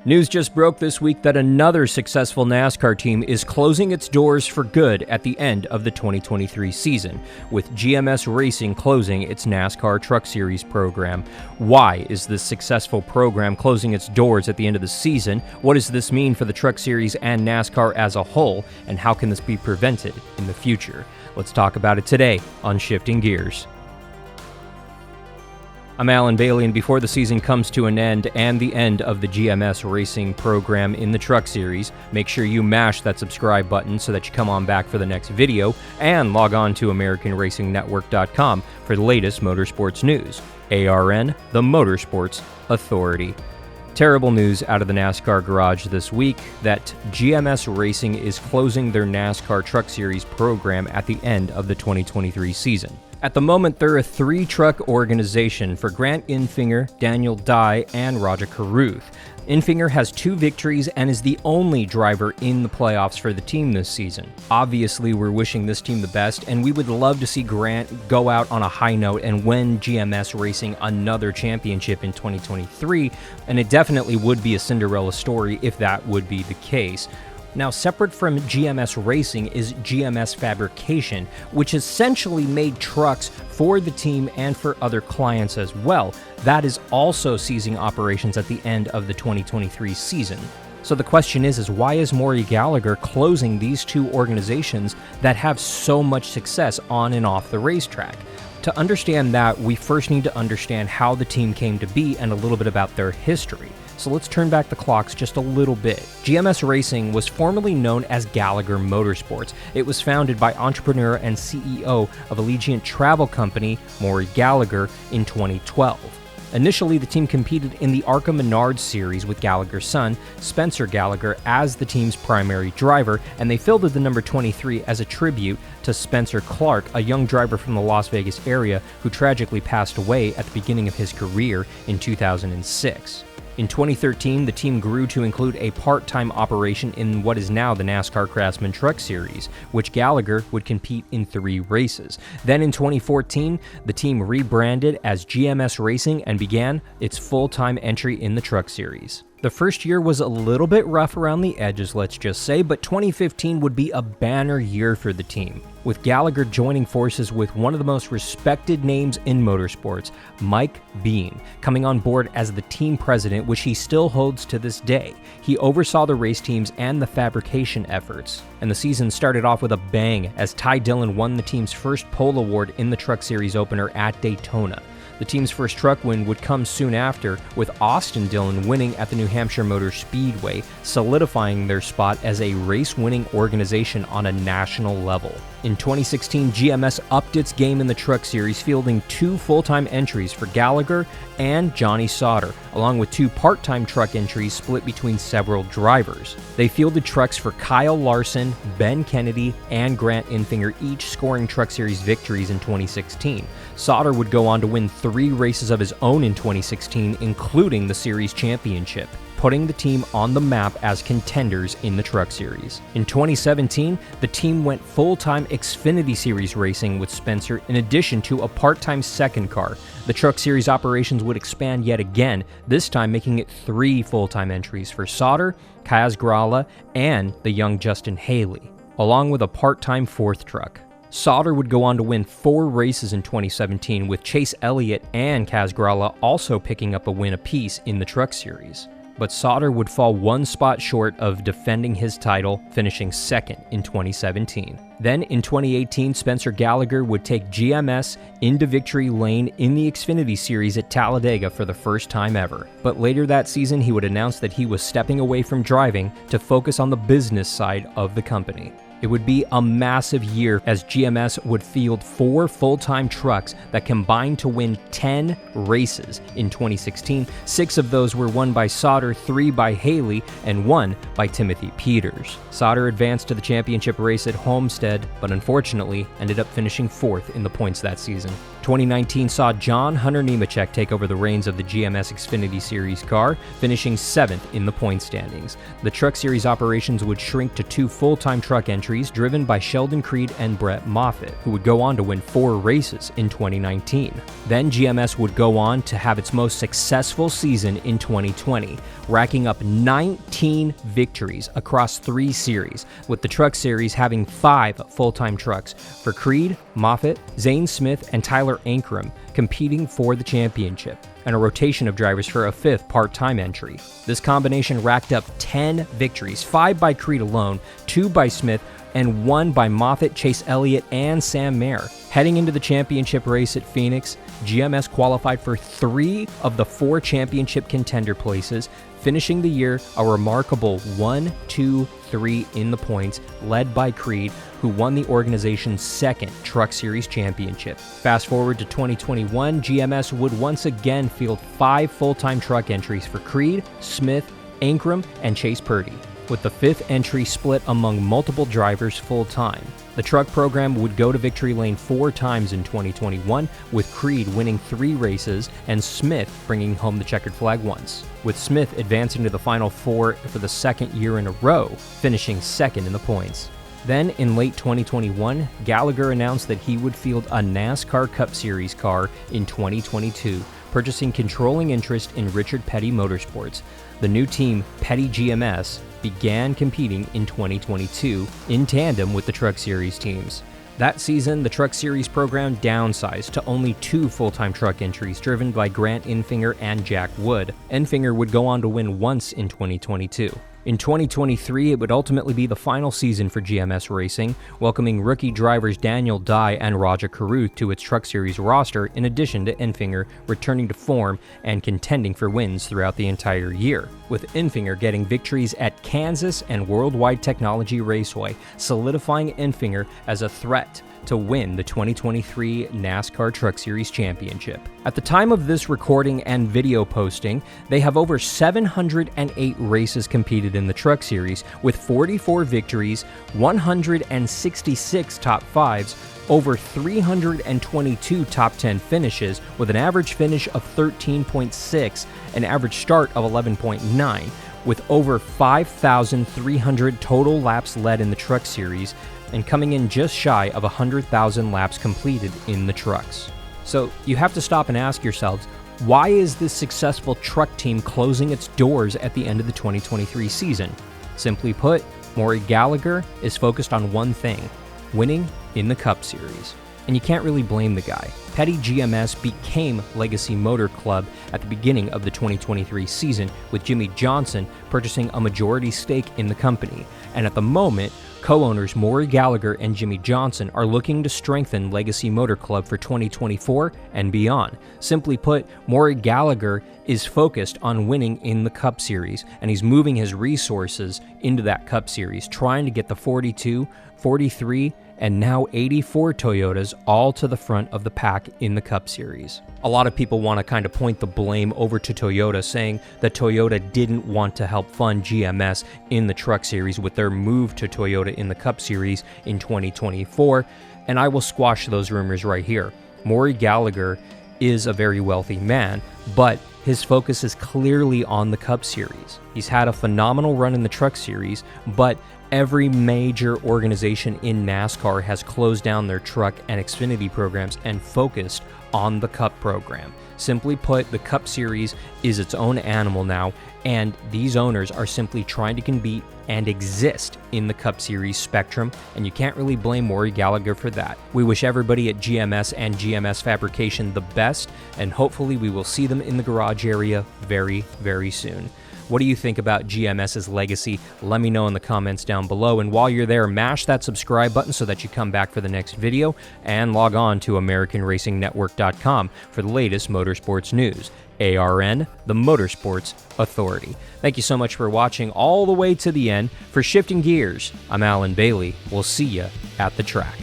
News just broke this week that another successful NASCAR team is closing its doors for good at the end of the 2023 season, with GMS Racing closing its NASCAR Truck Series program. Why is this successful program closing its doors at the end of the season? What does this mean for the Truck Series and NASCAR as a whole? And how can this be prevented in the future? Let's talk about it today on Shifting Gears. I'm Alan Bailey, and before the season comes to an end and the end of the GMS Racing program in the Truck Series, make sure you mash that subscribe button so that you come on back for the next video, and log on to AmericanRacingNetwork.com for the latest motorsports news. ARN, the Motorsports Authority. Terrible news out of the NASCAR garage this week that GMS Racing is closing their NASCAR Truck Series program at the end of the 2023 season. At the moment, they're a three-truck organization for Grant Enfinger, Daniel Dye, and Roger Carruth. Enfinger has 2 victories and is the only driver in the playoffs for the team this season. Obviously, we're wishing this team the best, and we would love to see Grant go out on a high note and win GMS Racing another championship in 2023, and it definitely would be a Cinderella story if that would be the case. Now, separate from GMS Racing is GMS Fabrication, which essentially made trucks for the team and for other clients as well. That is also ceasing operations at the end of the 2023 season. So the question is why is Maury Gallagher closing these 2 organizations that have so much success on and off the racetrack? To understand that, we first need to understand how the team came to be and a little bit about their history. So let's turn back the clocks just a little bit. GMS Racing was formerly known as Gallagher Motorsports. It was founded by entrepreneur and CEO of Allegiant Travel Company, Maury Gallagher, in 2012. Initially, the team competed in the ARCA Menards series with Gallagher's son, Spencer Gallagher, as the team's primary driver, and they fielded the number 23 as a tribute to Spencer Clark, a young driver from the Las Vegas area who tragically passed away at the beginning of his career in 2006. In 2013, the team grew to include a part-time operation in what is now the NASCAR Craftsman Truck Series, which Gallagher would compete in 3 races. Then in 2014, the team rebranded as GMS Racing and began its full-time entry in the Truck Series. The first year was a little bit rough around the edges, let's just say, but 2015 would be a banner year for the team, with Gallagher joining forces with one of the most respected names in motorsports, Mike Bean, coming on board as the team president, which he still holds to this day. He oversaw the race teams and the fabrication efforts, and the season started off with a bang as Ty Dillon won the team's first pole award in the Truck Series opener at Daytona. The team's first truck win would come soon after, with Austin Dillon winning at the New Hampshire Motor Speedway, solidifying their spot as a race-winning organization on a national level. In 2016, GMS upped its game in the Truck Series, fielding 2 full-time entries for Gallagher and Johnny Sauter, along with 2 part-time truck entries split between several drivers. They fielded trucks for Kyle Larson, Ben Kennedy, and Grant Enfinger, each scoring Truck Series victories in 2016. Sauter would go on to win 3 races of his own in 2016, including the series championship, putting the team on the map as contenders in the Truck Series. In 2017, the team went full-time Xfinity Series racing with Spencer in addition to a part-time second car. The Truck Series operations would expand yet again, this time making it 3 full-time entries for Sauter, Kaz Grala, and the young Justin Haley, along with a part-time 4th truck. Sauter would go on to win 4 races in 2017, with Chase Elliott and Kaz Grala also picking up a win apiece in the Truck Series. But Sauter would fall 1 spot short of defending his title, finishing 2nd in 2017. Then in 2018, Spencer Gallagher would take GMS into victory lane in the Xfinity Series at Talladega for the first time ever. But later that season, he would announce that he was stepping away from driving to focus on the business side of the company. It would be a massive year as GMS would field 4 full-time trucks that combined to win 10 races in 2016. 6 of those were won by Sauter, 3 by Haley, and 1 by Timothy Peters. Sauter advanced to the championship race at Homestead, but unfortunately ended up finishing 4th in the points that season. 2019 saw John Hunter Nemechek take over the reins of the GMS Xfinity Series car, finishing 7th in the point standings. The Truck Series operations would shrink to 2 full-time truck entries driven by Sheldon Creed and Brett Moffitt, who would go on to win 4 races in 2019. Then GMS would go on to have its most successful season in 2020, racking up 19 victories across 3 series, with the Truck Series having 5 full-time trucks for Creed, Moffitt, Zane Smith, and Tyler Ankrum competing for the championship, and a rotation of drivers for a 5th part-time entry. This combination racked up 10 victories, 5 by Creed alone, 2 by Smith, and 1 by Moffitt, Chase Elliott, and Sam Mayer. Heading into the championship race at Phoenix, GMS qualified for 3 of the 4 championship contender places, finishing the year a remarkable 1, 2, 3 in the points, led by Creed, who won the organization's 2nd Truck Series championship. Fast forward to 2021, GMS would once again field 5 full-time truck entries for Creed, Smith, Ankrum, and Chase Purdy, with the 5th entry split among multiple drivers full-time. The truck program would go to victory lane 4 times in 2021, with Creed winning 3 races and Smith bringing home the checkered flag once, with Smith advancing to the Final 4 for the 2nd year in a row, finishing 2nd in the points. Then, in late 2021, Gallagher announced that he would field a NASCAR Cup Series car in 2022, purchasing controlling interest in Richard Petty Motorsports. The new team, Petty GMS, began competing in 2022 in tandem with the Truck Series teams. That season, the Truck Series program downsized to only 2 full-time truck entries driven by Grant Enfinger and Jack Wood. Enfinger would go on to win once in 2022. In 2023, it would ultimately be the final season for GMS Racing, welcoming rookie drivers Daniel Dye and Raja Carruth to its Truck Series roster, in addition to Enfinger returning to form and contending for wins throughout the entire year, with Enfinger getting victories at Kansas and Worldwide Technology Raceway, solidifying Enfinger as a threat to win the 2023 NASCAR Truck Series Championship. At the time of this recording and video posting, they have over 708 races competed in the Truck Series, with 44 victories, 166 top 5s, over 322 top 10 finishes, with an average finish of 13.6, an average start of 11.9, with over 5,300 total laps led in the Truck Series, and coming in just shy of 100,000 laps completed in the trucks. So you have to stop and ask yourselves, why is this successful truck team closing its doors at the end of the 2023 season? Simply put, Maury Gallagher is focused on one thing: winning in the Cup Series. And you can't really blame the guy. Petty GMS became Legacy Motor Club at the beginning of the 2023 season, with Jimmy Johnson purchasing a majority stake in the company. And at the moment, co-owners Maury Gallagher and Jimmy Johnson are looking to strengthen Legacy Motor Club for 2024 and beyond. Simply put, Maury Gallagher is focused on winning in the Cup Series, and he's moving his resources into that Cup Series, trying to get the 42, 43, and now 84 Toyotas all to the front of the pack in the Cup Series. A lot of people want to kind of point the blame over to Toyota, saying that Toyota didn't want to help fund GMS in the Truck Series with their move to Toyota in the Cup Series in 2024, and I will squash those rumors right here. Maury Gallagher is a very wealthy man, but his focus is clearly on the Cup Series. He's had a phenomenal run in the Truck Series, but every major organization in NASCAR has closed down their truck and Xfinity programs and focused on the Cup program. Simply put, the Cup Series is its own animal now, and these owners are simply trying to compete and exist in the Cup Series spectrum, and you can't really blame Maury Gallagher for that. We wish everybody at GMS and GMS Fabrication the best, and hopefully we will see them in the garage area very, very soon. What do you think about GMS's legacy? Let me know in the comments down below. And while you're there, mash that subscribe button so that you come back for the next video, and log on to AmericanRacingNetwork.com for the latest motorsports news. ARN, the Motorsports Authority. Thank you so much for watching all the way to the end. For Shifting Gears, I'm Alan Bailey. We'll see you at the track.